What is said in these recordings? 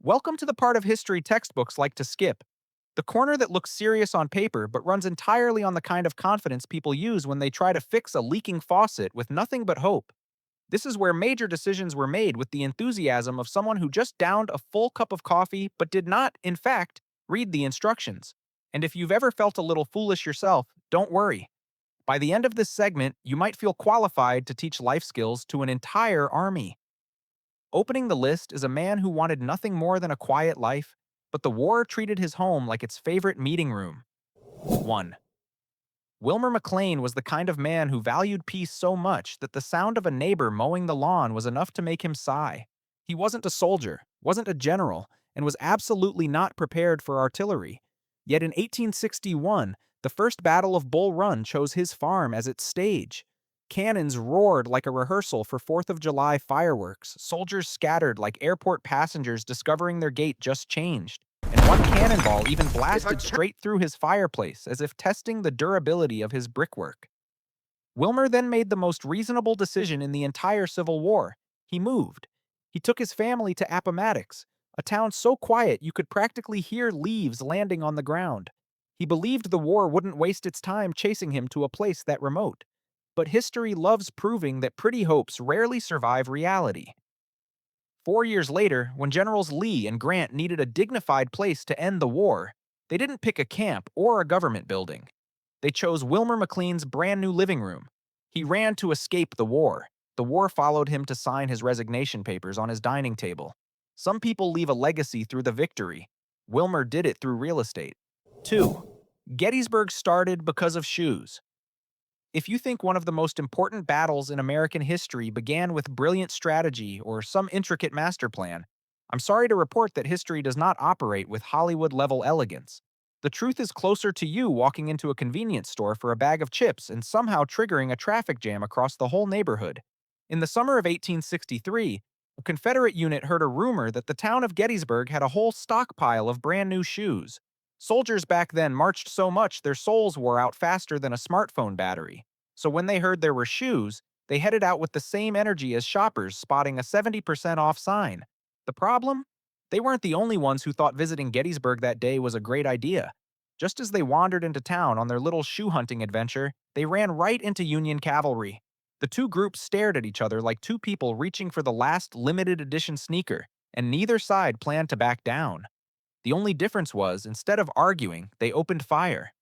Welcome to the part of history textbooks like to skip. The corner that looks serious on paper but runs entirely on the kind of confidence people use when they try to fix a leaking faucet with nothing but hope. This is where major decisions were made with the enthusiasm of someone who just downed a full cup of coffee but did not, in fact, read the instructions. And if you've ever felt a little foolish yourself, don't worry. By the end of this segment, you might feel qualified to teach life skills to an entire army. Opening the list is a man who wanted nothing more than a quiet life, but the war treated his home like its favorite meeting room. 1. Wilmer McLean was the kind of man who valued peace so much that the sound of a neighbor mowing the lawn was enough to make him sigh. He wasn't a soldier, wasn't a general, and was absolutely not prepared for artillery. Yet in 1861, the First Battle of Bull Run chose his farm as its stage. Cannons roared like a rehearsal for 4th of July fireworks, soldiers scattered like airport passengers discovering their gate just changed, and one cannonball even blasted straight through his fireplace as if testing the durability of his brickwork. Wilmer then made the most reasonable decision in the entire Civil War. He moved. He took his family to Appomattox, a town so quiet you could practically hear leaves landing on the ground. He believed the war wouldn't waste its time chasing him to a place that remote. But history loves proving that pretty hopes rarely survive reality. 4 years later, when Generals Lee and Grant needed a dignified place to end the war, they didn't pick a camp or a government building. They chose Wilmer McLean's brand new living room. He ran to escape the war. The war followed him to sign his resignation papers on his dining table. Some people leave a legacy through the victory. Wilmer did it through real estate. 2. Gettysburg started because of shoes. If you think one of the most important battles in American history began with brilliant strategy or some intricate master plan, I'm sorry to report that history does not operate with Hollywood-level elegance. The truth is closer to you walking into a convenience store for a bag of chips and somehow triggering a traffic jam across the whole neighborhood. In the summer of 1863, a Confederate unit heard a rumor that the town of Gettysburg had a whole stockpile of brand new shoes. Soldiers back then marched so much their soles wore out faster than a smartphone battery. So when they heard there were shoes, they headed out with the same energy as shoppers spotting a 70% off sign. The problem? They weren't the only ones who thought visiting Gettysburg that day was a great idea. Just as they wandered into town on their little shoe hunting adventure, they ran right into Union cavalry. The two groups stared at each other like two people reaching for the last limited edition sneaker, and neither side planned to back down. The only difference was, instead of arguing, they opened fire.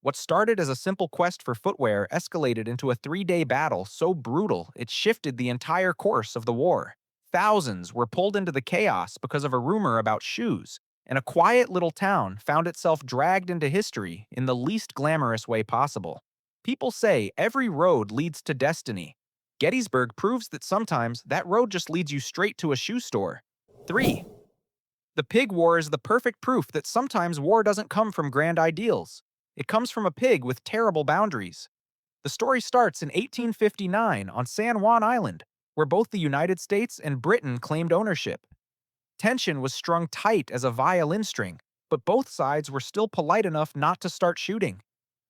What started as a simple quest for footwear escalated into a 3-day battle so brutal it shifted the entire course of the war. Thousands were pulled into the chaos because of a rumor about shoes, and a quiet little town found itself dragged into history in the least glamorous way possible. People say every road leads to destiny. Gettysburg proves that sometimes that road just leads you straight to a shoe store. 3. The pig war is the perfect proof that sometimes war doesn't come from grand ideals. It comes from a pig with terrible boundaries. The story starts in 1859 on San Juan Island, where both the United States and Britain claimed ownership. Tension was strung tight as a violin string, but both sides were still polite enough not to start shooting.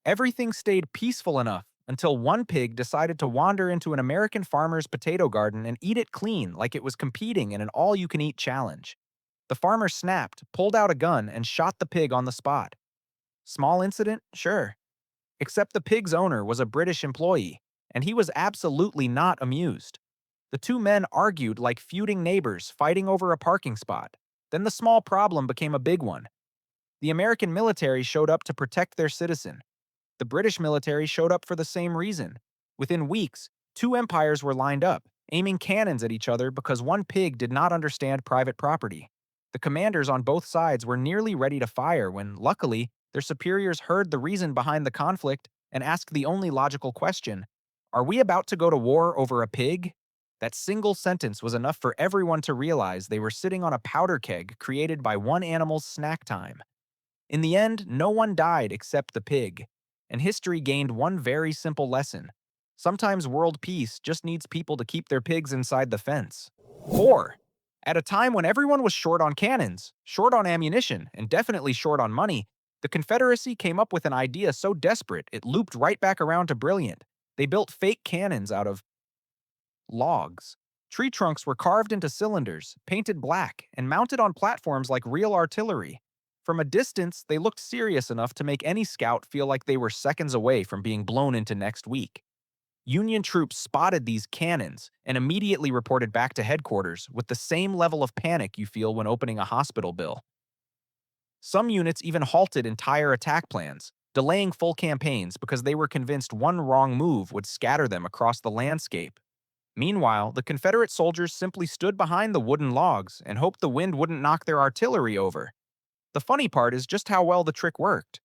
Everything stayed peaceful enough until one pig decided to wander into an American farmer's potato garden and eat it clean like it was competing in an all-you-can-eat challenge. The farmer snapped, pulled out a gun, and shot the pig on the spot. Small incident? Sure. Except the pig's owner was a British employee, and he was absolutely not amused. The two men argued like feuding neighbors fighting over a parking spot. Then the small problem became a big one. The American military showed up to protect their citizen. The British military showed up for the same reason. Within weeks, two empires were lined up, aiming cannons at each other because one pig did not understand private property. The commanders on both sides were nearly ready to fire when, luckily, their superiors heard the reason behind the conflict and asked the only logical question: are we about to go to war over a pig? That single sentence was enough for everyone to realize they were sitting on a powder keg created by one animal's snack time. In the end, no one died except the pig, and history gained one very simple lesson. Sometimes world peace just needs people to keep their pigs inside the fence. 4. At a time when everyone was short on cannons, short on ammunition, and definitely short on money, the Confederacy came up with an idea so desperate it looped right back around to brilliant. They built fake cannons out of logs. Tree trunks were carved into cylinders, painted black, and mounted on platforms like real artillery. From a distance, they looked serious enough to make any scout feel like they were seconds away from being blown into next week. Union troops spotted these cannons and immediately reported back to headquarters with the same level of panic you feel when opening a hospital bill. Some units even halted entire attack plans, delaying full campaigns because they were convinced one wrong move would scatter them across the landscape. Meanwhile, the Confederate soldiers simply stood behind the wooden logs and hoped the wind wouldn't knock their artillery over. The funny part is just how well the trick worked.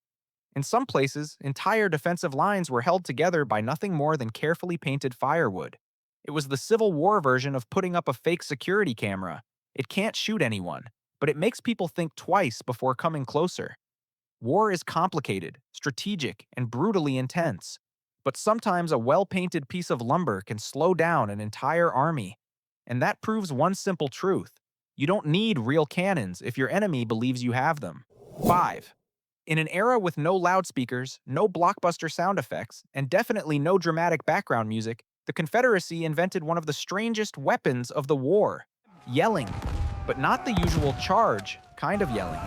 In some places, entire defensive lines were held together by nothing more than carefully painted firewood. It was the Civil War version of putting up a fake security camera. It can't shoot anyone, but it makes people think twice before coming closer. War is complicated, strategic, and brutally intense. But sometimes a well-painted piece of lumber can slow down an entire army. And that proves one simple truth. You don't need real cannons if your enemy believes you have them. 5. In an era with no loudspeakers, no blockbuster sound effects, and definitely no dramatic background music, the Confederacy invented one of the strangest weapons of the war: yelling. But not the usual charge kind of yelling.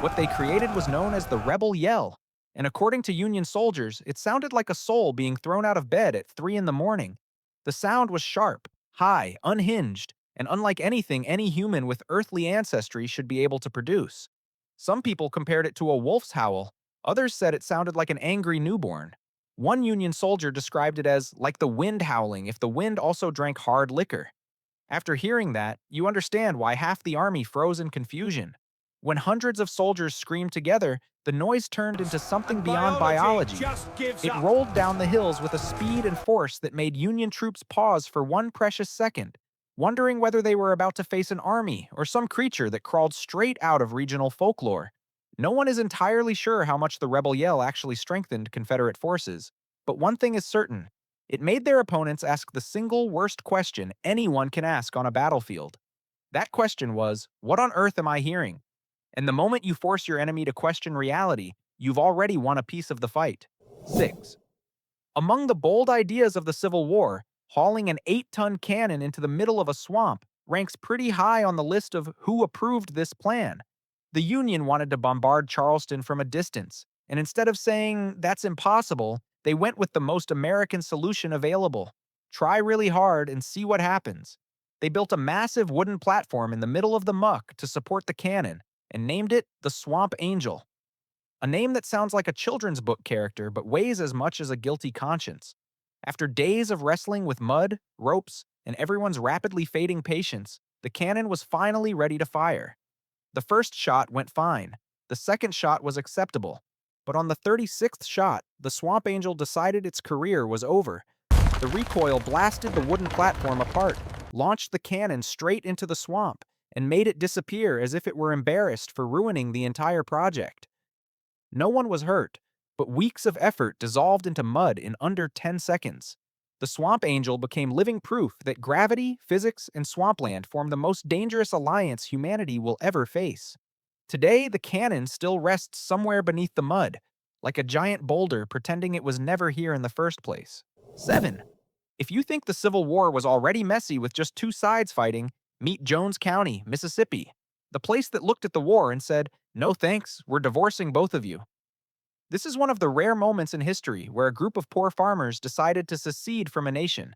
What they created was known as the rebel yell, and according to Union soldiers, it sounded like a soul being thrown out of bed at 3 in the morning. The sound was sharp, high, unhinged, and unlike anything any human with earthly ancestry should be able to produce. Some people compared it to a wolf's howl. Others said it sounded like an angry newborn. One Union soldier described it as like the wind howling if the wind also drank hard liquor. After hearing that, you understand why half the army froze in confusion. When hundreds of soldiers screamed together, the noise turned into something beyond biology. It rolled down the hills with a speed and force that made Union troops pause for one precious second, wondering whether they were about to face an army or some creature that crawled straight out of regional folklore. No one is entirely sure how much the rebel yell actually strengthened Confederate forces, but one thing is certain: it made their opponents ask the single worst question anyone can ask on a battlefield. That question was, what on earth am I hearing? And the moment you force your enemy to question reality, you've already won a piece of the fight. 6. Among the bold ideas of the Civil War, hauling an 8-ton cannon into the middle of a swamp ranks pretty high on the list of who approved this plan. The Union wanted to bombard Charleston from a distance, and instead of saying, that's impossible, they went with the most American solution available. Try really hard and see what happens. They built a massive wooden platform in the middle of the muck to support the cannon, and named it the Swamp Angel. A name that sounds like a children's book character but weighs as much as a guilty conscience. After days of wrestling with mud, ropes, and everyone's rapidly fading patience, the cannon was finally ready to fire. The first shot went fine. The second shot was acceptable. But on the 36th shot, the Swamp Angel decided its career was over. The recoil blasted the wooden platform apart, launched the cannon straight into the swamp, and made it disappear as if it were embarrassed for ruining the entire project. No one was hurt, but weeks of effort dissolved into mud in under 10 seconds. The Swamp Angel became living proof that gravity, physics, and swampland form the most dangerous alliance humanity will ever face. Today, the cannon still rests somewhere beneath the mud, like a giant boulder pretending it was never here in the first place. 7. If you think the Civil War was already messy with just two sides fighting, meet Jones County, Mississippi, the place that looked at the war and said, "No thanks, we're divorcing both of you." This is one of the rare moments in history where a group of poor farmers decided to secede from a nation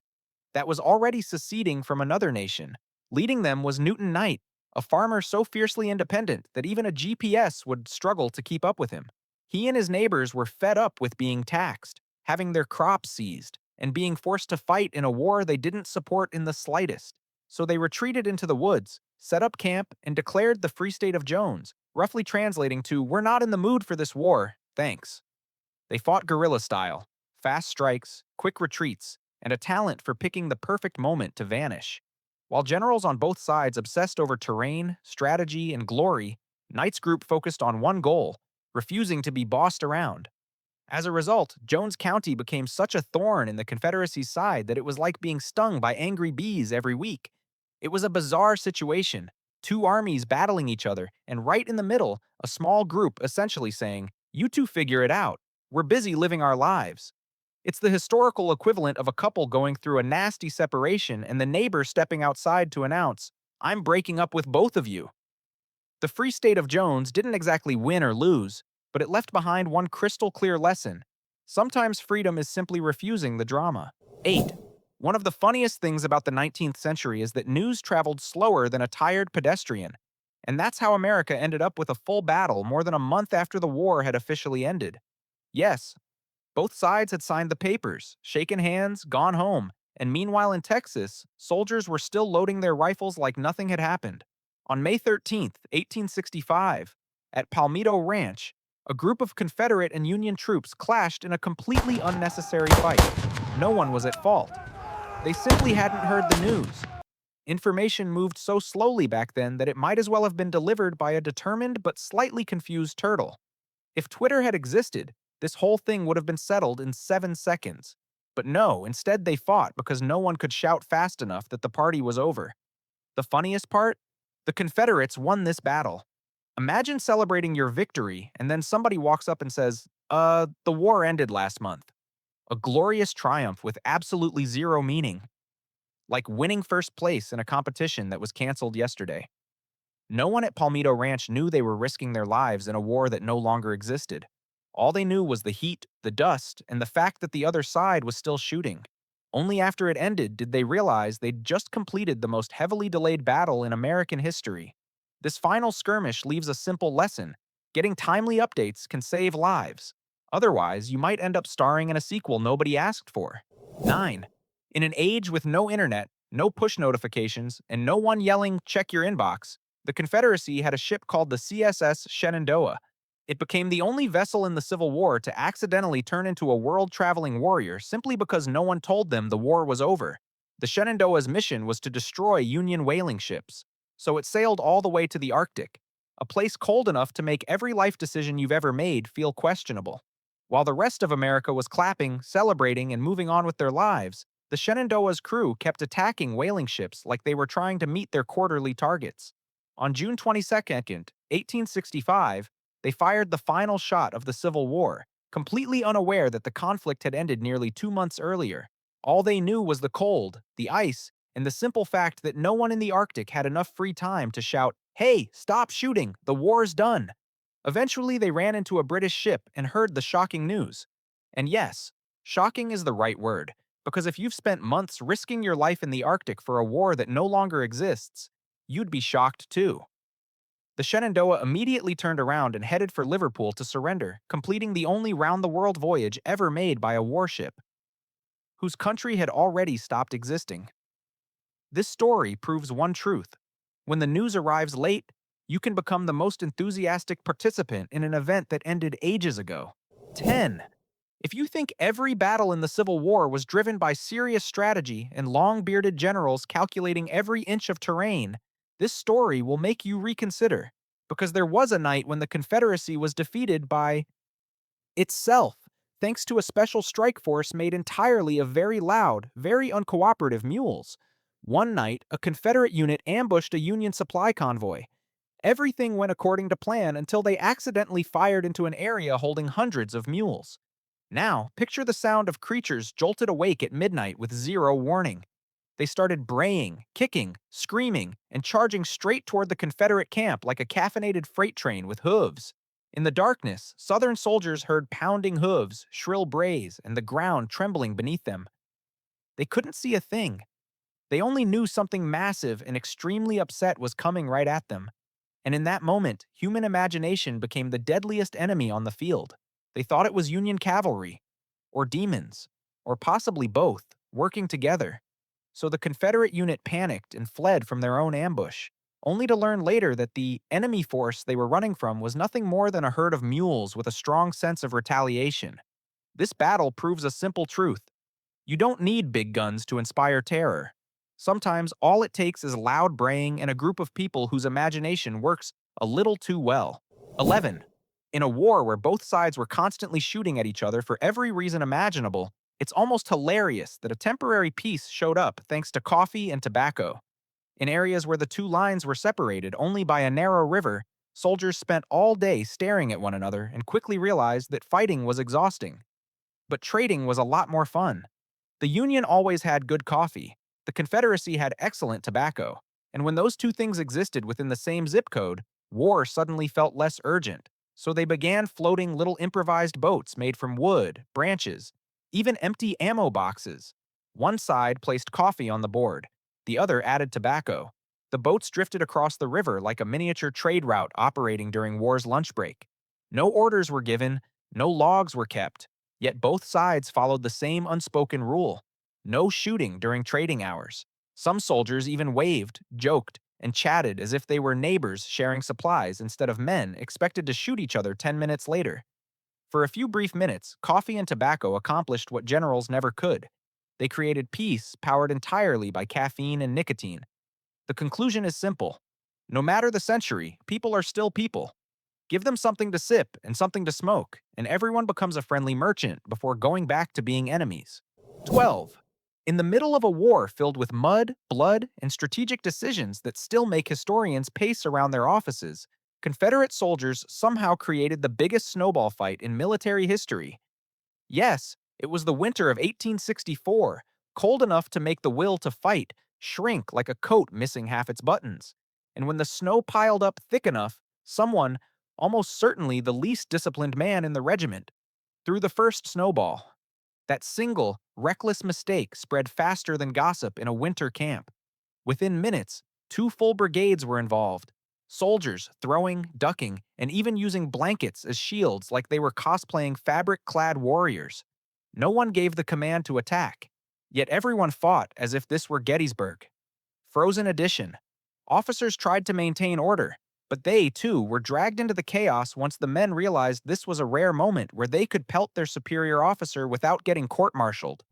that was already seceding from another nation. Leading them was Newton Knight, a farmer so fiercely independent that even a GPS would struggle to keep up with him. He and his neighbors were fed up with being taxed, having their crops seized, and being forced to fight in a war they didn't support in the slightest. So they retreated into the woods, set up camp, and declared the Free State of Jones, roughly translating to, "We're not in the mood for this war, thanks." They fought guerrilla style, fast strikes, quick retreats, and a talent for picking the perfect moment to vanish. While generals on both sides obsessed over terrain, strategy, and glory, Knight's group focused on one goal: refusing to be bossed around. As a result, Jones County became such a thorn in the Confederacy's side that it was like being stung by angry bees every week. It was a bizarre situation, two armies battling each other, and right in the middle, a small group essentially saying, "You two figure it out. We're busy living our lives." It's the historical equivalent of a couple going through a nasty separation and the neighbor stepping outside to announce, "I'm breaking up with both of you." The Free State of Jones didn't exactly win or lose, but it left behind one crystal clear lesson. Sometimes freedom is simply refusing the drama. 8. One of the funniest things about the 19th century is that news traveled slower than a tired pedestrian. And that's how America ended up with a full battle more than a month after the war had officially ended. Yes, both sides had signed the papers, shaken hands, gone home, and meanwhile in Texas, soldiers were still loading their rifles like nothing had happened. On May 13th, 1865, at Palmito Ranch, a group of Confederate and Union troops clashed in a completely unnecessary fight. No one was at fault. They simply hadn't heard the news. Information moved so slowly back then that it might as well have been delivered by a determined but slightly confused turtle. If Twitter had existed, this whole thing would have been settled in 7 seconds. But no, instead they fought because no one could shout fast enough that the party was over. The funniest part? The Confederates won this battle. Imagine celebrating your victory and then somebody walks up and says, the war ended last month. A glorious triumph with absolutely zero meaning. Like winning first place in a competition that was canceled yesterday. No one at Palmito Ranch knew they were risking their lives in a war that no longer existed. All they knew was the heat, the dust, and the fact that the other side was still shooting. Only after it ended did they realize they'd just completed the most heavily delayed battle in American history. This final skirmish leaves a simple lesson. Getting timely updates can save lives. Otherwise, you might end up starring in a sequel nobody asked for. 9. In an age with no internet, no push notifications, and no one yelling, "check your inbox," the Confederacy had a ship called the CSS Shenandoah. It became the only vessel in the Civil War to accidentally turn into a world-traveling warrior simply because no one told them the war was over. The Shenandoah's mission was to destroy Union whaling ships, so it sailed all the way to the Arctic, a place cold enough to make every life decision you've ever made feel questionable. While the rest of America was clapping, celebrating, and moving on with their lives, the Shenandoah's crew kept attacking whaling ships like they were trying to meet their quarterly targets. On June 22nd, 1865, they fired the final shot of the Civil War, completely unaware that the conflict had ended nearly 2 months earlier. All they knew was the cold, the ice, and the simple fact that no one in the Arctic had enough free time to shout, "Hey, stop shooting, the war's done." Eventually, they ran into a British ship and heard the shocking news. And yes, shocking is the right word, because if you've spent months risking your life in the Arctic for a war that no longer exists, you'd be shocked too. The Shenandoah immediately turned around and headed for Liverpool to surrender, completing the only round-the-world voyage ever made by a warship, whose country had already stopped existing. This story proves one truth. When the news arrives late, you can become the most enthusiastic participant in an event that ended ages ago. 10. If you think every battle in the Civil War was driven by serious strategy and long-bearded generals calculating every inch of terrain, this story will make you reconsider, because there was a night when the Confederacy was defeated by itself, thanks to a special strike force made entirely of very loud, very uncooperative mules. One night, a Confederate unit ambushed a Union supply convoy. Everything went according to plan until they accidentally fired into an area holding hundreds of mules. Now, picture the sound of creatures jolted awake at midnight with zero warning. They started braying, kicking, screaming, and charging straight toward the Confederate camp like a caffeinated freight train with hooves. In the darkness, Southern soldiers heard pounding hooves, shrill brays, and the ground trembling beneath them. They couldn't see a thing. They only knew something massive and extremely upset was coming right at them. And in that moment, human imagination became the deadliest enemy on the field. They thought it was Union cavalry, or demons, or possibly both, working together. So the Confederate unit panicked and fled from their own ambush, only to learn later that the enemy force they were running from was nothing more than a herd of mules with a strong sense of retaliation. This battle proves a simple truth. You don't need big guns to inspire terror. Sometimes all it takes is loud braying and a group of people whose imagination works a little too well. 11. In a war where both sides were constantly shooting at each other for every reason imaginable, it's almost hilarious that a temporary peace showed up thanks to coffee and tobacco. In areas where the two lines were separated only by a narrow river, soldiers spent all day staring at one another and quickly realized that fighting was exhausting. But trading was a lot more fun. The Union always had good coffee. The Confederacy had excellent tobacco. And when those two things existed within the same zip code, war suddenly felt less urgent. So they began floating little improvised boats made from wood, branches, even empty ammo boxes. One side placed coffee on the board, the other added tobacco. The boats drifted across the river like a miniature trade route operating during war's lunch break. No orders were given, no logs were kept, yet both sides followed the same unspoken rule: no shooting during trading hours. Some soldiers even waved, joked, and chatted as if they were neighbors sharing supplies instead of men expected to shoot each other 10 minutes later. For a few brief minutes, coffee and tobacco accomplished what generals never could. They created peace powered entirely by caffeine and nicotine. The conclusion is simple. No matter the century, people are still people. Give them something to sip and something to smoke, and everyone becomes a friendly merchant before going back to being enemies. 12. In the middle of a war filled with mud, blood, and strategic decisions that still make historians pace around their offices, Confederate soldiers somehow created the biggest snowball fight in military history. Yes, it was the winter of 1864, cold enough to make the will to fight shrink like a coat missing half its buttons. And when the snow piled up thick enough, someone, almost certainly the least disciplined man in the regiment, threw the first snowball. That single, reckless mistake spread faster than gossip in a winter camp. Within minutes, two full brigades were involved. Soldiers throwing, ducking, and even using blankets as shields like they were cosplaying fabric-clad warriors. No one gave the command to attack, yet everyone fought as if this were Gettysburg. Frozen edition. Officers tried to maintain order, but they, too, were dragged into the chaos once the men realized this was a rare moment where they could pelt their superior officer without getting court-martialed.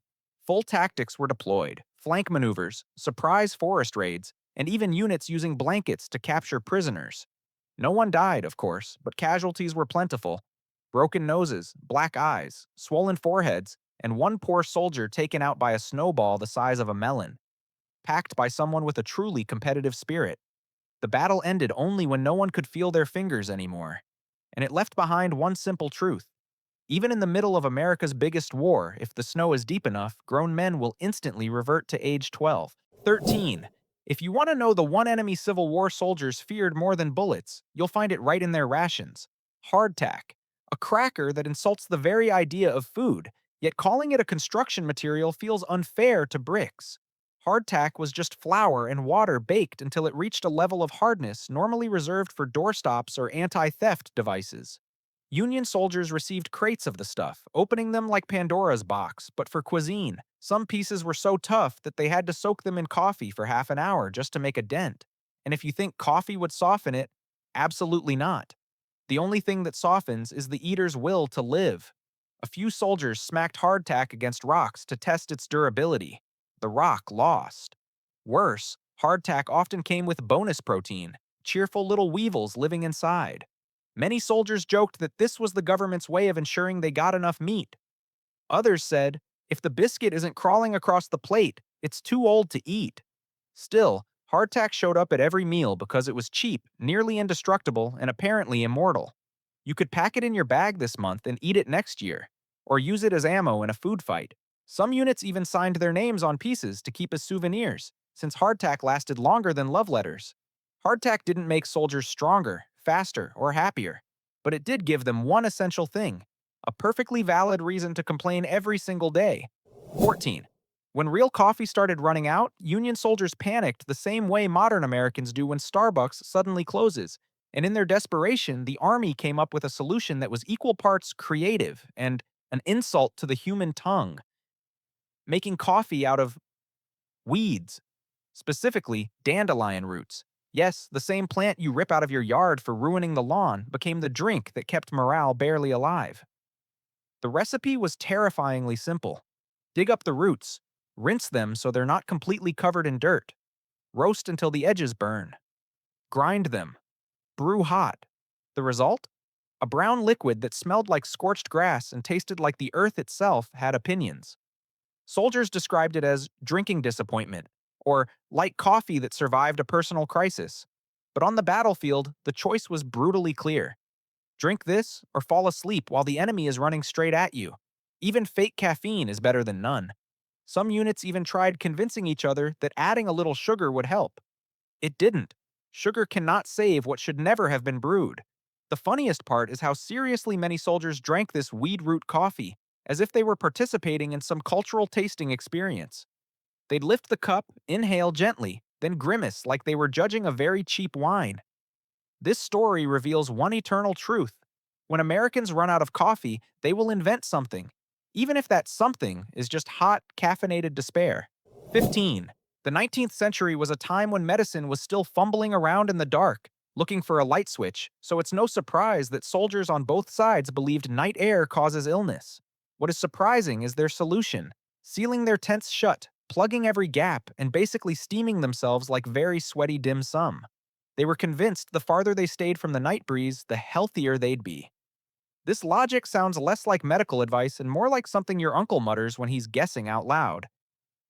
Full tactics were deployed: flank maneuvers, surprise forest raids, and even units using blankets to capture prisoners. No one died, of course, but casualties were plentiful. Broken noses, black eyes, swollen foreheads, and one poor soldier taken out by a snowball the size of a melon. Packed by someone with a truly competitive spirit. The battle ended only when no one could feel their fingers anymore. And it left behind one simple truth. Even in the middle of America's biggest war, if the snow is deep enough, grown men will instantly revert to age 12. 13. If you want to know the one enemy Civil War soldiers feared more than bullets, you'll find it right in their rations. Hardtack. A cracker that insults the very idea of food, yet calling it a construction material feels unfair to bricks. Hardtack was just flour and water baked until it reached a level of hardness normally reserved for doorstops or anti-theft devices. Union soldiers received crates of the stuff, opening them like Pandora's box, but for cuisine. Some pieces were so tough that they had to soak them in coffee for half an hour just to make a dent. And if you think coffee would soften it, absolutely not. The only thing that softens is the eater's will to live. A few soldiers smacked hardtack against rocks to test its durability. The rock lost. Worse, hardtack often came with bonus protein, cheerful little weevils living inside. Many soldiers joked that this was the government's way of ensuring they got enough meat. Others said, if the biscuit isn't crawling across the plate, it's too old to eat. Still, hardtack showed up at every meal because it was cheap, nearly indestructible, and apparently immortal. You could pack it in your bag this month and eat it next year, or use it as ammo in a food fight. Some units even signed their names on pieces to keep as souvenirs, since hardtack lasted longer than love letters. Hardtack didn't make soldiers stronger, faster, or happier, but it did give them one essential thing: a perfectly valid reason to complain every single day. 14. When real coffee started running out, Union soldiers panicked the same way modern Americans do when Starbucks suddenly closes, and in their desperation, the Army came up with a solution that was equal parts creative and an insult to the human tongue: making coffee out of weeds, specifically dandelion roots. Yes, the same plant you rip out of your yard for ruining the lawn became the drink that kept morale barely alive. The recipe was terrifyingly simple. Dig up the roots, rinse them so they're not completely covered in dirt, roast until the edges burn, grind them, brew hot. The result? A brown liquid that smelled like scorched grass and tasted like the earth itself had opinions. Soldiers described it as drinking disappointment, or like coffee that survived a personal crisis. But on the battlefield, the choice was brutally clear. Drink this or fall asleep while the enemy is running straight at you. Even fake caffeine is better than none. Some units even tried convincing each other that adding a little sugar would help. It didn't. Sugar cannot save what should never have been brewed. The funniest part is how seriously many soldiers drank this weed root coffee, as if they were participating in some cultural tasting experience. They'd lift the cup, inhale gently, then grimace like they were judging a very cheap wine. This story reveals one eternal truth. When Americans run out of coffee, they will invent something, even if that something is just hot, caffeinated despair. 15. The 19th century was a time when medicine was still fumbling around in the dark, looking for a light switch, so it's no surprise that soldiers on both sides believed night air causes illness. What is surprising is their solution: sealing their tents shut, plugging every gap, and basically steaming themselves like very sweaty dim sum. They were convinced the farther they stayed from the night breeze, the healthier they'd be. This logic sounds less like medical advice and more like something your uncle mutters when he's guessing out loud.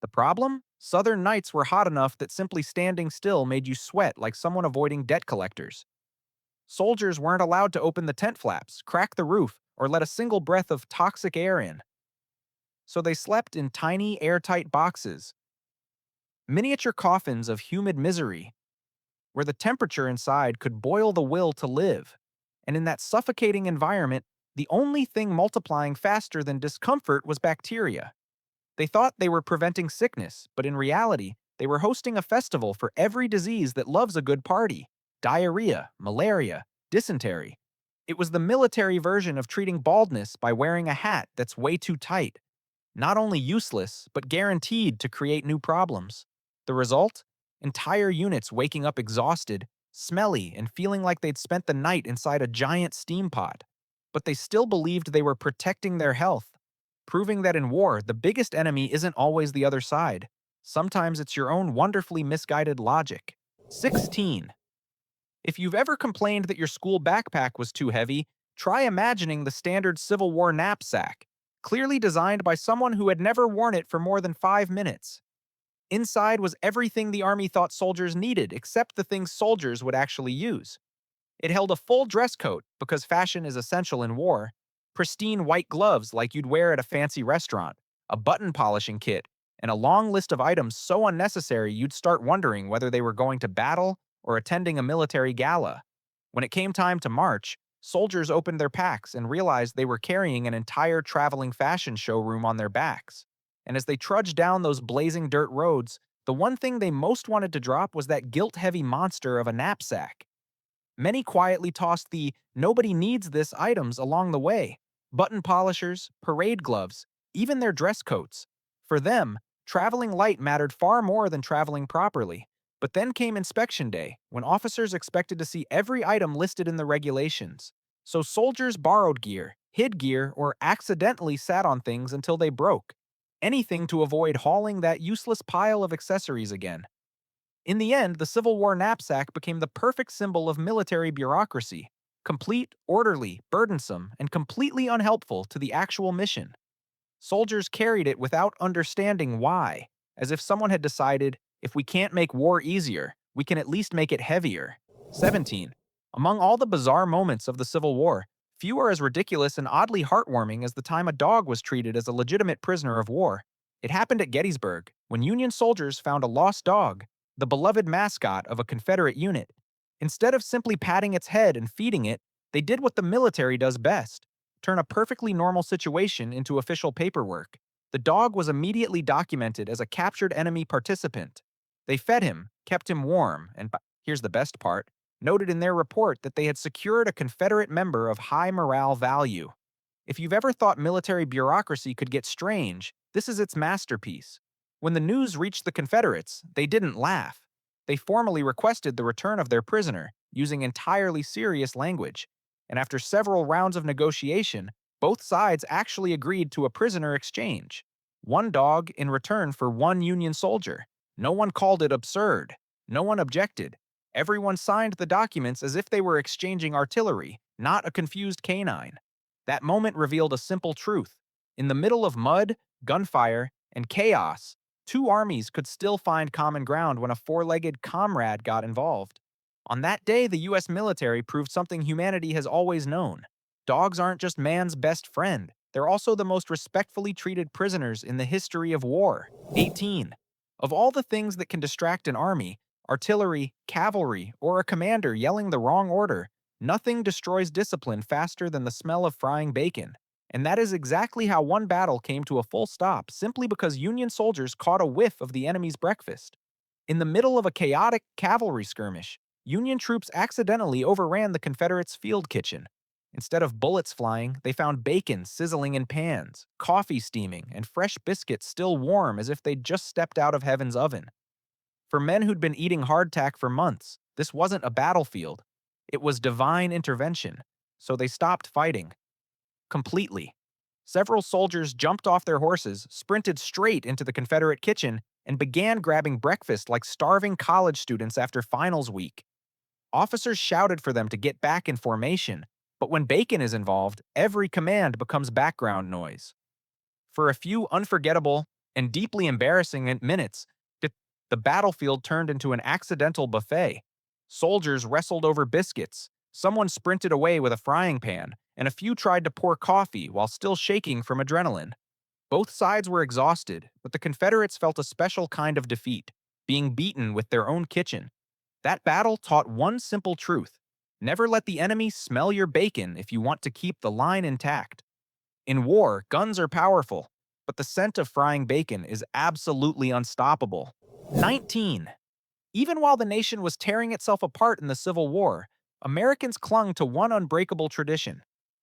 The problem? Southern nights were hot enough that simply standing still made you sweat like someone avoiding debt collectors. Soldiers weren't allowed to open the tent flaps, crack the roof, or let a single breath of toxic air in. So they slept in tiny, airtight boxes, miniature coffins of humid misery, where the temperature inside could boil the will to live. And in that suffocating environment, the only thing multiplying faster than discomfort was bacteria. They thought they were preventing sickness, but in reality, they were hosting a festival for every disease that loves a good party: diarrhea, malaria, dysentery. It was the military version of treating baldness by wearing a hat that's way too tight. Not only useless, but guaranteed to create new problems. The result? Entire units waking up exhausted, smelly, and feeling like they'd spent the night inside a giant steam pot. But they still believed they were protecting their health, proving that in war, the biggest enemy isn't always the other side. Sometimes it's your own wonderfully misguided logic. 16. If you've ever complained that your school backpack was too heavy, try imagining the standard Civil War knapsack, clearly designed by someone who had never worn it for more than 5 minutes. Inside was everything the Army thought soldiers needed, except the things soldiers would actually use. It held a full dress coat, because fashion is essential in war, pristine white gloves like you'd wear at a fancy restaurant, a button polishing kit, and a long list of items so unnecessary you'd start wondering whether they were going to battle or attending a military gala. When it came time to march, soldiers opened their packs and realized they were carrying an entire traveling fashion showroom on their backs. And as they trudged down those blazing dirt roads, the one thing they most wanted to drop was that guilt-heavy monster of a knapsack. Many quietly tossed the "nobody needs this" items along the way: button polishers, parade gloves, even their dress coats. For them, traveling light mattered far more than traveling properly. But then came inspection day, when officers expected to see every item listed in the regulations. So soldiers borrowed gear, hid gear, or accidentally sat on things until they broke. Anything to avoid hauling that useless pile of accessories again. In the end, the Civil War knapsack became the perfect symbol of military bureaucracy: complete, orderly, burdensome, and completely unhelpful to the actual mission. Soldiers carried it without understanding why, as if someone had decided, if we can't make war easier, we can at least make it heavier. 17. Among all the bizarre moments of the Civil War, few are as ridiculous and oddly heartwarming as the time a dog was treated as a legitimate prisoner of war. It happened at Gettysburg, when Union soldiers found a lost dog, the beloved mascot of a Confederate unit. Instead of simply patting its head and feeding it, they did what the military does best: turn a perfectly normal situation into official paperwork. The dog was immediately documented as a captured enemy participant. They fed him, kept him warm, and here's the best part, noted in their report that they had secured a Confederate member of high morale value. If you've ever thought military bureaucracy could get strange, this is its masterpiece. When the news reached the Confederates, they didn't laugh. They formally requested the return of their prisoner, using entirely serious language. And after several rounds of negotiation, both sides actually agreed to a prisoner exchange. One dog in return for one Union soldier. No one called it absurd. No one objected. Everyone signed the documents as if they were exchanging artillery, not a confused canine. That moment revealed a simple truth. In the middle of mud, gunfire, and chaos, two armies could still find common ground when a four-legged comrade got involved. On that day, the US military proved something humanity has always known. Dogs aren't just man's best friend. They're also the most respectfully treated prisoners in the history of war. 18. Of all the things that can distract an army, artillery, cavalry, or a commander yelling the wrong order, nothing destroys discipline faster than the smell of frying bacon. And that is exactly how one battle came to a full stop simply because Union soldiers caught a whiff of the enemy's breakfast. In the middle of a chaotic cavalry skirmish, Union troops accidentally overran the Confederates' field kitchen. Instead of bullets flying, they found bacon sizzling in pans, coffee steaming, and fresh biscuits still warm as if they'd just stepped out of heaven's oven. For men who'd been eating hardtack for months, this wasn't a battlefield. It was divine intervention. So they stopped fighting. Completely. Several soldiers jumped off their horses, sprinted straight into the Confederate kitchen, and began grabbing breakfast like starving college students after finals week. Officers shouted for them to get back in formation, but when bacon is involved, every command becomes background noise. For a few unforgettable and deeply embarrassing minutes, the battlefield turned into an accidental buffet. Soldiers wrestled over biscuits, someone sprinted away with a frying pan, and a few tried to pour coffee while still shaking from adrenaline. Both sides were exhausted, but the Confederates felt a special kind of defeat, being beaten with their own kitchen. That battle taught one simple truth: never let the enemy smell your bacon if you want to keep the line intact. In war, guns are powerful, but the scent of frying bacon is absolutely unstoppable. 19. Even while the nation was tearing itself apart in the Civil War, Americans clung to one unbreakable tradition.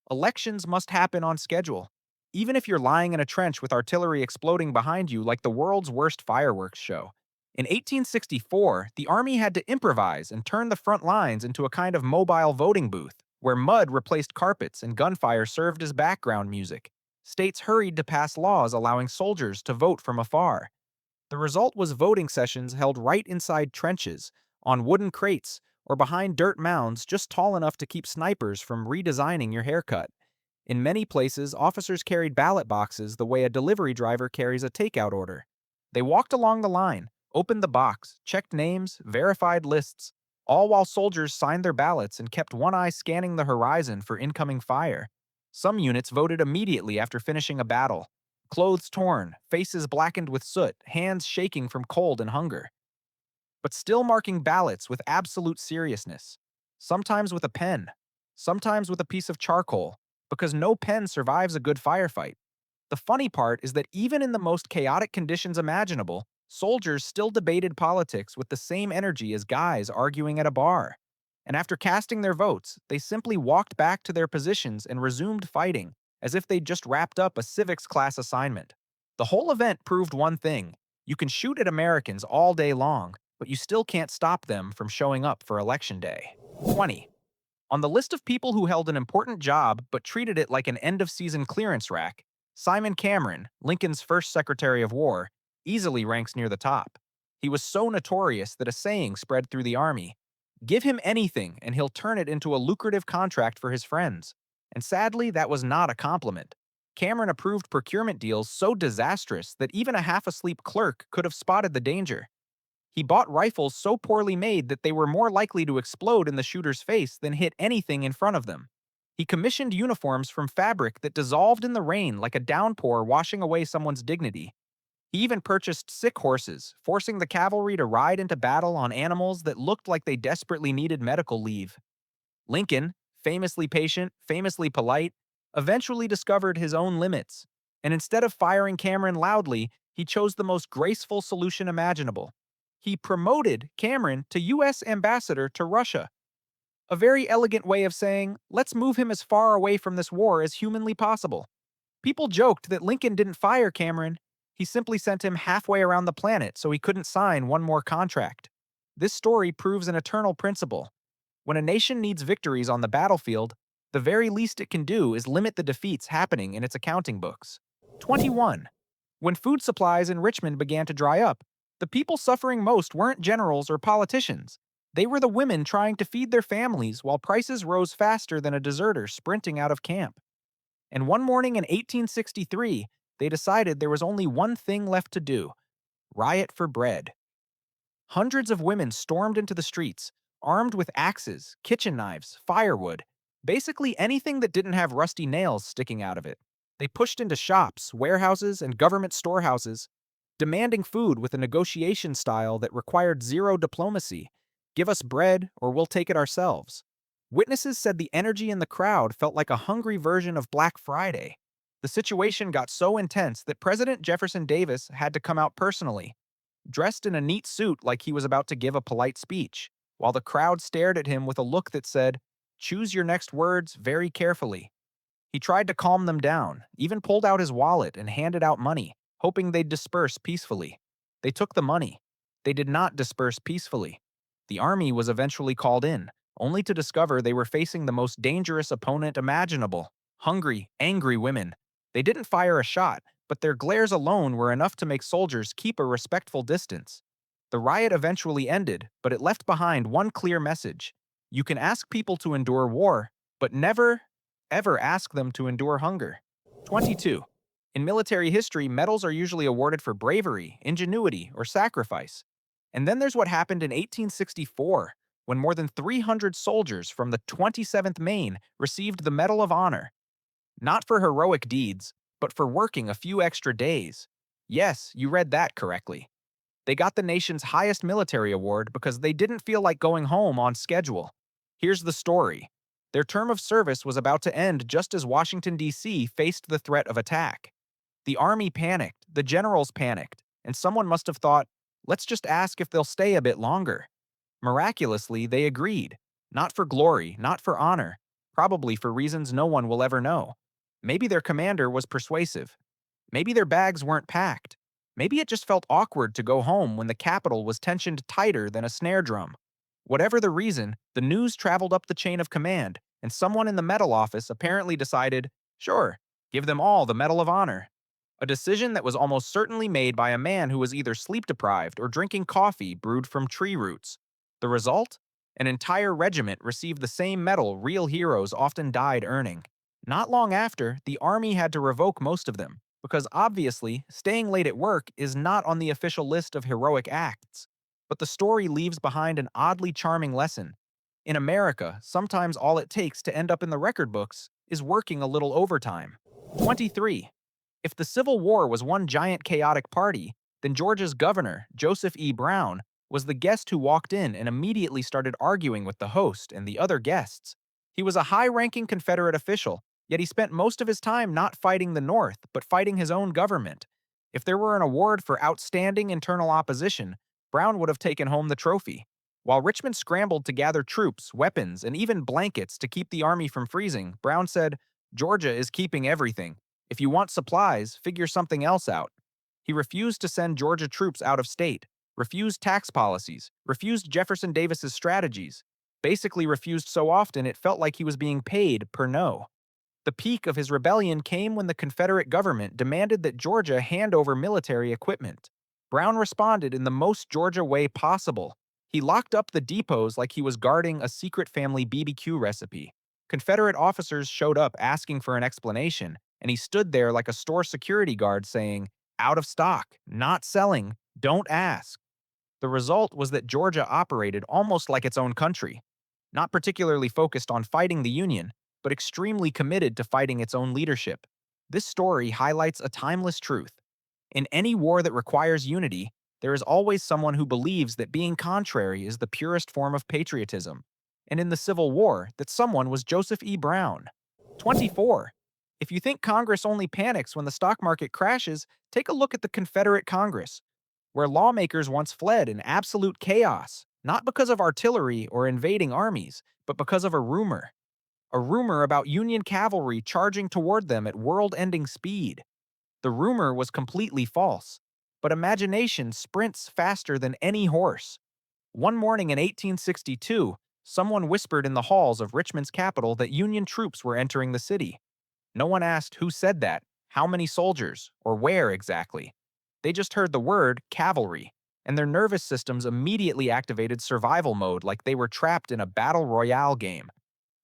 Elections must happen on schedule, even if you're lying in a trench with artillery exploding behind you like the world's worst fireworks show. In 1864, the Army had to improvise and turn the front lines into a kind of mobile voting booth, where mud replaced carpets and gunfire served as background music. States hurried to pass laws allowing soldiers to vote from afar. The result was voting sessions held right inside trenches, on wooden crates, or behind dirt mounds just tall enough to keep snipers from redesigning your haircut. In many places, officers carried ballot boxes the way a delivery driver carries a takeout order. They walked along the line, opened the box, checked names, verified lists, all while soldiers signed their ballots and kept one eye scanning the horizon for incoming fire. Some units voted immediately after finishing a battle, clothes torn, faces blackened with soot, hands shaking from cold and hunger. But still marking ballots with absolute seriousness, sometimes with a pen, sometimes with a piece of charcoal, because no pen survives a good firefight. The funny part is that even in the most chaotic conditions imaginable, soldiers still debated politics with the same energy as guys arguing at a bar. And after casting their votes, they simply walked back to their positions and resumed fighting, as if they'd just wrapped up a civics class assignment. The whole event proved one thing: you can shoot at Americans all day long, but you still can't stop them from showing up for Election Day. 20. On the list of people who held an important job but treated it like an end-of-season clearance rack, Simon Cameron, Lincoln's first Secretary of War, easily ranks near the top. He was so notorious that a saying spread through the Army: give him anything and he'll turn it into a lucrative contract for his friends. And sadly, that was not a compliment. Cameron approved procurement deals so disastrous that even a half-asleep clerk could have spotted the danger. He bought rifles so poorly made that they were more likely to explode in the shooter's face than hit anything in front of them. He commissioned uniforms from fabric that dissolved in the rain like a downpour washing away someone's dignity. He even purchased sick horses, forcing the cavalry to ride into battle on animals that looked like they desperately needed medical leave. Lincoln, famously patient, famously polite, eventually discovered his own limits, and instead of firing Cameron loudly, he chose the most graceful solution imaginable. He promoted Cameron to U.S. ambassador to Russia. A very elegant way of saying, let's move him as far away from this war as humanly possible. People joked that Lincoln didn't fire Cameron, he simply sent him halfway around the planet so he couldn't sign one more contract. This story proves an eternal principle. When a nation needs victories on the battlefield, the very least it can do is limit the defeats happening in its accounting books. 21. When food supplies in Richmond began to dry up, the people suffering most weren't generals or politicians. They were the women trying to feed their families while prices rose faster than a deserter sprinting out of camp. And one morning in 1863, they decided there was only one thing left to do: riot for bread. Hundreds of women stormed into the streets, armed with axes, kitchen knives, firewood, basically anything that didn't have rusty nails sticking out of it. They pushed into shops, warehouses, and government storehouses, demanding food with a negotiation style that required zero diplomacy. Give us bread, or we'll take it ourselves. Witnesses said the energy in the crowd felt like a hungry version of Black Friday. The situation got so intense that President Jefferson Davis had to come out personally, dressed in a neat suit like he was about to give a polite speech, while the crowd stared at him with a look that said, "Choose your next words very carefully." He tried to calm them down, even pulled out his wallet and handed out money, hoping they'd disperse peacefully. They took the money. They did not disperse peacefully. The army was eventually called in, only to discover they were facing the most dangerous opponent imaginable: hungry, angry women. They didn't fire a shot, but their glares alone were enough to make soldiers keep a respectful distance. The riot eventually ended, but it left behind one clear message: you can ask people to endure war, but never, ever ask them to endure hunger. 22. In military history, medals are usually awarded for bravery, ingenuity, or sacrifice. And then there's what happened in 1864, when more than 300 soldiers from the 27th Maine received the Medal of Honor, not for heroic deeds, but for working a few extra days. Yes, you read that correctly. They got the nation's highest military award because they didn't feel like going home on schedule. Here's the story. Their term of service was about to end just as Washington, D.C. faced the threat of attack. The army panicked, the generals panicked, and someone must have thought, let's just ask if they'll stay a bit longer. Miraculously, they agreed. Not for glory, not for honor, probably for reasons no one will ever know. Maybe their commander was persuasive. Maybe their bags weren't packed. Maybe it just felt awkward to go home when the capital was tensioned tighter than a snare drum. Whatever the reason, the news traveled up the chain of command, and someone in the medal office apparently decided, sure, give them all the Medal of Honor. A decision that was almost certainly made by a man who was either sleep-deprived or drinking coffee brewed from tree roots. The result? An entire regiment received the same medal real heroes often died earning. Not long after, the army had to revoke most of them, because obviously, staying late at work is not on the official list of heroic acts. But the story leaves behind an oddly charming lesson. In America, sometimes all it takes to end up in the record books is working a little overtime. 23. If the Civil War was one giant chaotic party, then Georgia's governor, Joseph E. Brown, was the guest who walked in and immediately started arguing with the host and the other guests. He was a high-ranking Confederate official, yet he spent most of his time not fighting the North, but fighting his own government. If there were an award for outstanding internal opposition, Brown would have taken home the trophy. While Richmond scrambled to gather troops, weapons, and even blankets to keep the army from freezing, Brown said, "Georgia is keeping everything. If you want supplies, figure something else out." He refused to send Georgia troops out of state, refused tax policies, refused Jefferson Davis's strategies, basically refused so often it felt like he was being paid per no. The peak of his rebellion came when the Confederate government demanded that Georgia hand over military equipment. Brown responded in the most Georgia way possible. He locked up the depots like he was guarding a secret family BBQ recipe. Confederate officers showed up asking for an explanation, and he stood there like a store security guard saying, "Out of stock, not selling, don't ask." The result was that Georgia operated almost like its own country, not particularly focused on fighting the Union, but extremely committed to fighting its own leadership. This story highlights a timeless truth. In any war that requires unity, there is always someone who believes that being contrary is the purest form of patriotism. And in the Civil War, that someone was Joseph E. Brown. 24. If you think Congress only panics when the stock market crashes, take a look at the Confederate Congress, where lawmakers once fled in absolute chaos, not because of artillery or invading armies, but because of a rumor. A rumor about Union cavalry charging toward them at world-ending speed. The rumor was completely false, but imagination sprints faster than any horse. One morning in 1862, someone whispered in the halls of Richmond's capital that Union troops were entering the city. No one asked who said that, how many soldiers, or where exactly. They just heard the word cavalry, and their nervous systems immediately activated survival mode like they were trapped in a battle royale game.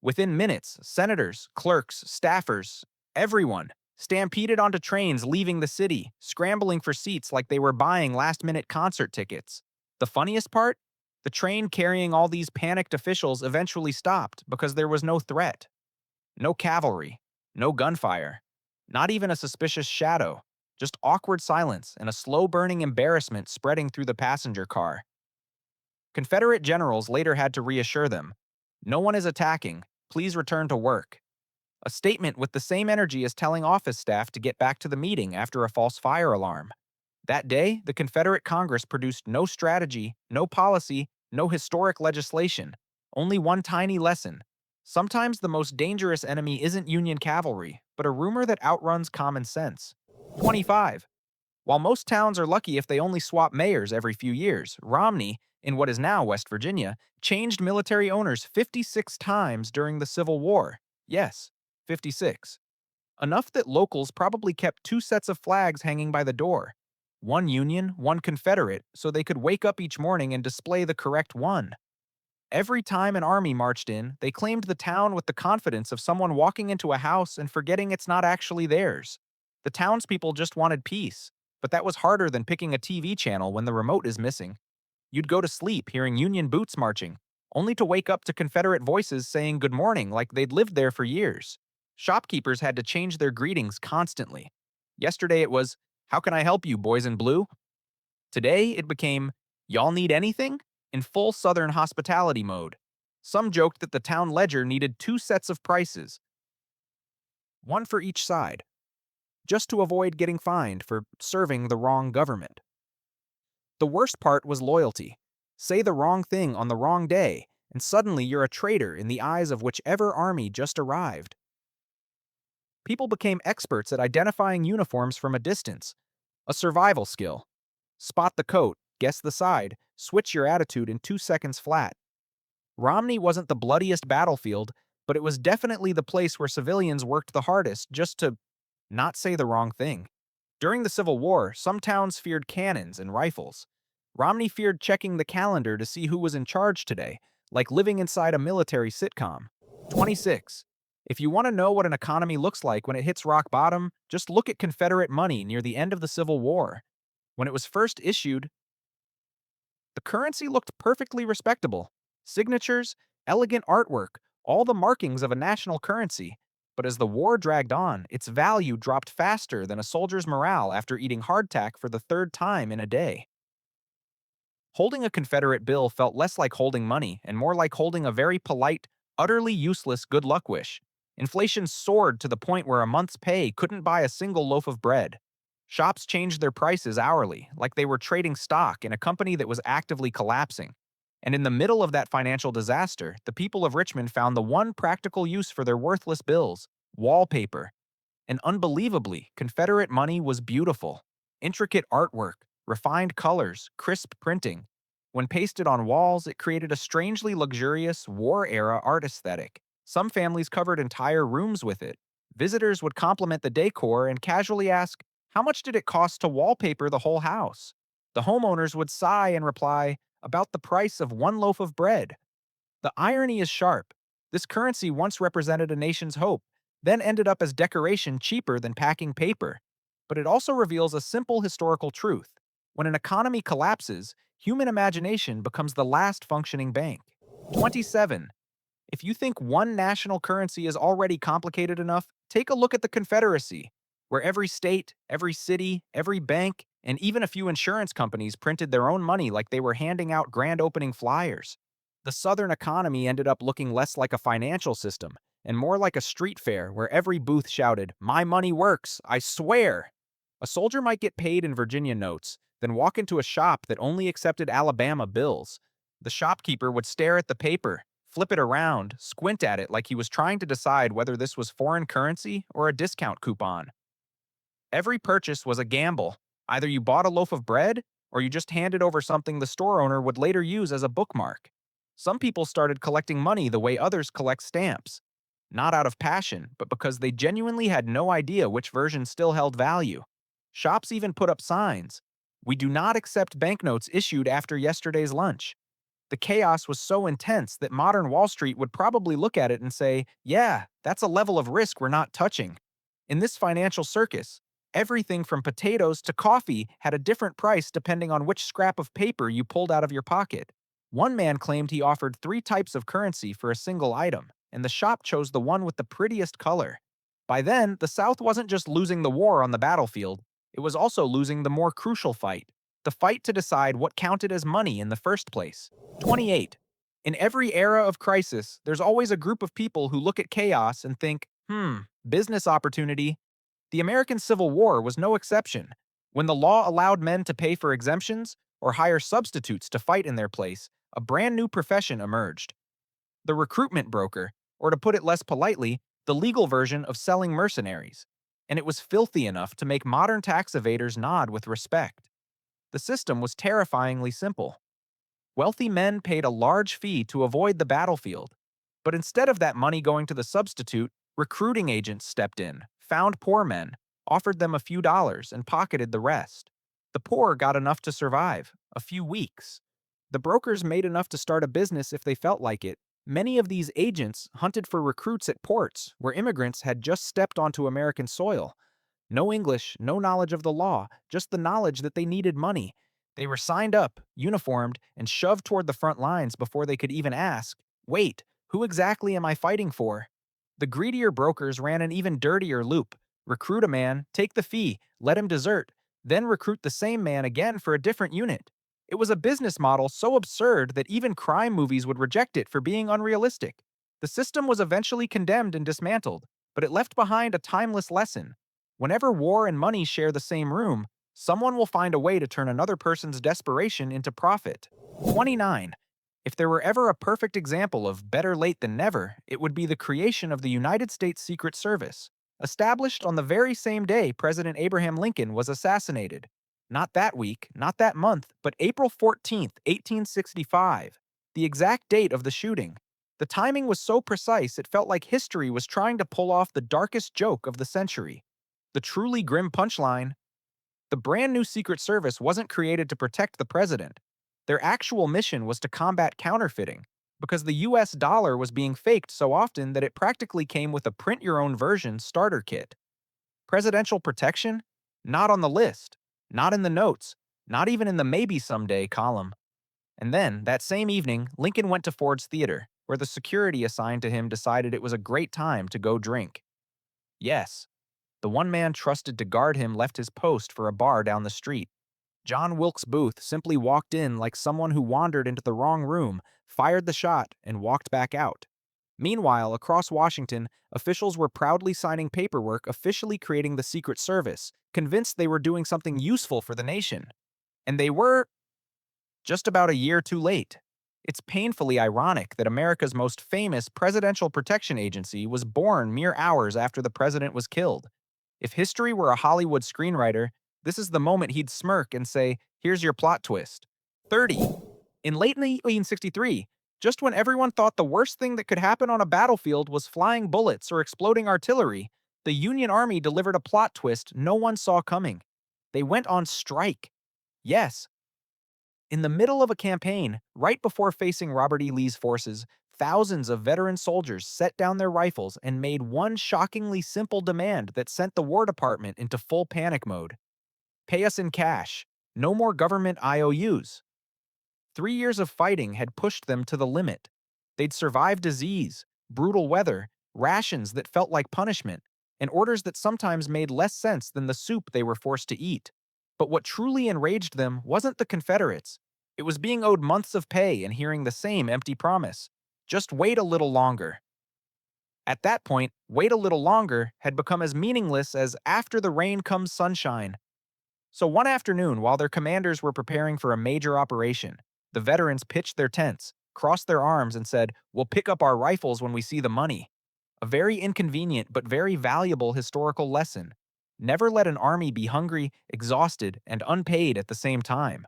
Within minutes, senators, clerks, staffers, everyone stampeded onto trains leaving the city, scrambling for seats like they were buying last-minute concert tickets. The funniest part? The train carrying all these panicked officials eventually stopped because there was no threat. No cavalry. No gunfire. Not even a suspicious shadow, just awkward silence and a slow-burning embarrassment spreading through the passenger car. Confederate generals later had to reassure them, "No one is attacking. Please return to work." A statement with the same energy as telling office staff to get back to the meeting after a false fire alarm. That day, the Confederate Congress produced no strategy, no policy, no historic legislation. Only one tiny lesson. Sometimes the most dangerous enemy isn't Union cavalry, but a rumor that outruns common sense. 25. While most towns are lucky if they only swap mayors every few years, Romney, in what is now West Virginia, changed military owners 56 times during the Civil War. Yes, 56. Enough that locals probably kept two sets of flags hanging by the door. One Union, one Confederate, so they could wake up each morning and display the correct one. Every time an army marched in, they claimed the town with the confidence of someone walking into a house and forgetting it's not actually theirs. The townspeople just wanted peace, but that was harder than picking a TV channel when the remote is missing. You'd go to sleep hearing Union boots marching, only to wake up to Confederate voices saying good morning like they'd lived there for years. Shopkeepers had to change their greetings constantly. Yesterday it was, "How can I help you, boys in blue?" Today it became, "Y'all need anything?" in full Southern hospitality mode. Some joked that the town ledger needed two sets of prices, one for each side, just to avoid getting fined for serving the wrong government. The worst part was loyalty. Say the wrong thing on the wrong day, and suddenly you're a traitor in the eyes of whichever army just arrived. People became experts at identifying uniforms from a distance, a survival skill. Spot the coat, guess the side, switch your attitude in 2 seconds flat. Romney wasn't the bloodiest battlefield, but it was definitely the place where civilians worked the hardest just to not say the wrong thing. During the Civil War, some towns feared cannons and rifles. Romney feared checking the calendar to see who was in charge today, like living inside a military sitcom. 26. If you want to know what an economy looks like when it hits rock bottom, just look at Confederate money near the end of the Civil War. When it was first issued, the currency looked perfectly respectable. Signatures, elegant artwork, all the markings of a national currency. But as the war dragged on, its value dropped faster than a soldier's morale after eating hardtack for the third time in a day. Holding a Confederate bill felt less like holding money and more like holding a very polite, utterly useless good luck wish. Inflation soared to the point where a month's pay couldn't buy a single loaf of bread. Shops changed their prices hourly, like they were trading stock in a company that was actively collapsing. And in the middle of that financial disaster, the people of Richmond found the one practical use for their worthless bills: wallpaper. And unbelievably, Confederate money was beautiful. Intricate artwork, refined colors, crisp printing. When pasted on walls, it created a strangely luxurious, war-era art aesthetic. Some families covered entire rooms with it. Visitors would compliment the decor and casually ask, "How much did it cost to wallpaper the whole house?" The homeowners would sigh and reply, "About the price of one loaf of bread." The irony is sharp. This currency once represented a nation's hope, then ended up as decoration cheaper than packing paper. But it also reveals a simple historical truth. When an economy collapses, human imagination becomes the last functioning bank. 27. If you think one national currency is already complicated enough, take a look at the Confederacy, where every state, every city, every bank, and even a few insurance companies printed their own money like they were handing out grand opening flyers. The Southern economy ended up looking less like a financial system and more like a street fair where every booth shouted, "My money works, I swear!" A soldier might get paid in Virginia notes, then walk into a shop that only accepted Alabama bills. The shopkeeper would stare at the paper, flip it around, squint at it like he was trying to decide whether this was foreign currency or a discount coupon. Every purchase was a gamble. Either you bought a loaf of bread, or you just handed over something the store owner would later use as a bookmark. Some people started collecting money the way others collect stamps. Not out of passion, but because they genuinely had no idea which version still held value. Shops even put up signs: "We do not accept banknotes issued after yesterday's lunch." The chaos was so intense that modern Wall Street would probably look at it and say, "Yeah, that's a level of risk we're not touching." In this financial circus, everything from potatoes to coffee had a different price depending on which scrap of paper you pulled out of your pocket. One man claimed he offered 3 types of currency for a single item, and the shop chose the one with the prettiest color. By then, the South wasn't just losing the war on the battlefield, it was also losing the more crucial fight, the fight to decide what counted as money in the first place. 28. In every era of crisis, there's always a group of people who look at chaos and think, business opportunity. The American Civil War was no exception. When the law allowed men to pay for exemptions or hire substitutes to fight in their place, a brand new profession emerged. The recruitment broker, or to put it less politely, the legal version of selling mercenaries. And it was filthy enough to make modern tax evaders nod with respect. The system was terrifyingly simple. Wealthy men paid a large fee to avoid the battlefield. But instead of that money going to the substitute, recruiting agents stepped in, found poor men, offered them a few dollars, and pocketed the rest. The poor got enough to survive, a few weeks. The brokers made enough to start a business if they felt like it. Many of these agents hunted for recruits at ports where immigrants had just stepped onto American soil. No English, no knowledge of the law, just the knowledge that they needed money. They were signed up, uniformed, and shoved toward the front lines before they could even ask, "Wait, who exactly am I fighting for?" The greedier brokers ran an even dirtier loop. Recruit a man, take the fee, let him desert, then recruit the same man again for a different unit. It was a business model so absurd that even crime movies would reject it for being unrealistic. The system was eventually condemned and dismantled, but it left behind a timeless lesson. Whenever war and money share the same room, someone will find a way to turn another person's desperation into profit. 29. If there were ever a perfect example of better late than never, it would be the creation of the United States Secret Service, established on the very same day President Abraham Lincoln was assassinated. Not that week, not that month, but April 14th, 1865, the exact date of the shooting. The timing was so precise it felt like history was trying to pull off the darkest joke of the century. The truly grim punchline: the brand new Secret Service wasn't created to protect the president. Their actual mission was to combat counterfeiting, because the US dollar was being faked so often that it practically came with a print-your-own-version starter kit. Presidential protection? Not on the list. Not in the notes. Not even in the maybe someday column. And then, that same evening, Lincoln went to Ford's Theater, where the security assigned to him decided it was a great time to go drink. Yes, the one man trusted to guard him left his post for a bar down the street. John Wilkes Booth simply walked in like someone who wandered into the wrong room, fired the shot, and walked back out. Meanwhile, across Washington, officials were proudly signing paperwork officially creating the Secret Service, convinced they were doing something useful for the nation. And they were just about a year too late. It's painfully ironic that America's most famous presidential protection agency was born mere hours after the president was killed. If history were a Hollywood screenwriter, this is the moment he'd smirk and say, "Here's your plot twist." 30. In late 1863, just when everyone thought the worst thing that could happen on a battlefield was flying bullets or exploding artillery, the Union Army delivered a plot twist no one saw coming. They went on strike. Yes. In the middle of a campaign, right before facing Robert E. Lee's forces, thousands of veteran soldiers set down their rifles and made one shockingly simple demand that sent the War Department into full panic mode. Pay us in cash. No more government IOUs. 3 years of fighting had pushed them to the limit. They'd survived disease, brutal weather, rations that felt like punishment, and orders that sometimes made less sense than the soup they were forced to eat. But what truly enraged them wasn't the Confederates. It was being owed months of pay and hearing the same empty promise. Just wait a little longer. At that point, wait a little longer had become as meaningless as after the rain comes sunshine. So one afternoon, while their commanders were preparing for a major operation, the veterans pitched their tents, crossed their arms, and said, "We'll pick up our rifles when we see the money." A very inconvenient but very valuable historical lesson. Never let an army be hungry, exhausted, and unpaid at the same time.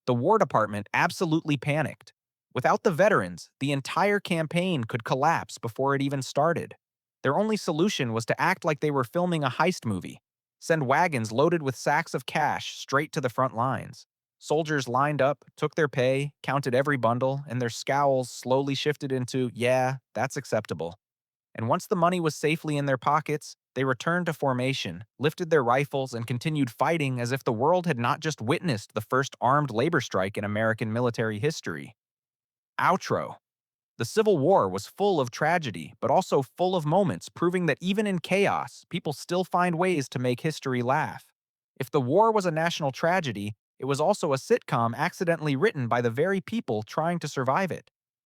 The War Department absolutely panicked. Without the veterans, the entire campaign could collapse before it even started. Their only solution was to act like they were filming a heist movie. Send wagons loaded with sacks of cash straight to the front lines. Soldiers lined up, took their pay, counted every bundle, and their scowls slowly shifted into, "Yeah, that's acceptable." And once the money was safely in their pockets, they returned to formation, lifted their rifles, and continued fighting as if the world had not just witnessed the first armed labor strike in American military history. Outro. The Civil War was full of tragedy, but also full of moments proving that even in chaos, people still find ways to make history laugh. If the war was a national tragedy, it was also a sitcom accidentally written by the very people trying to survive it.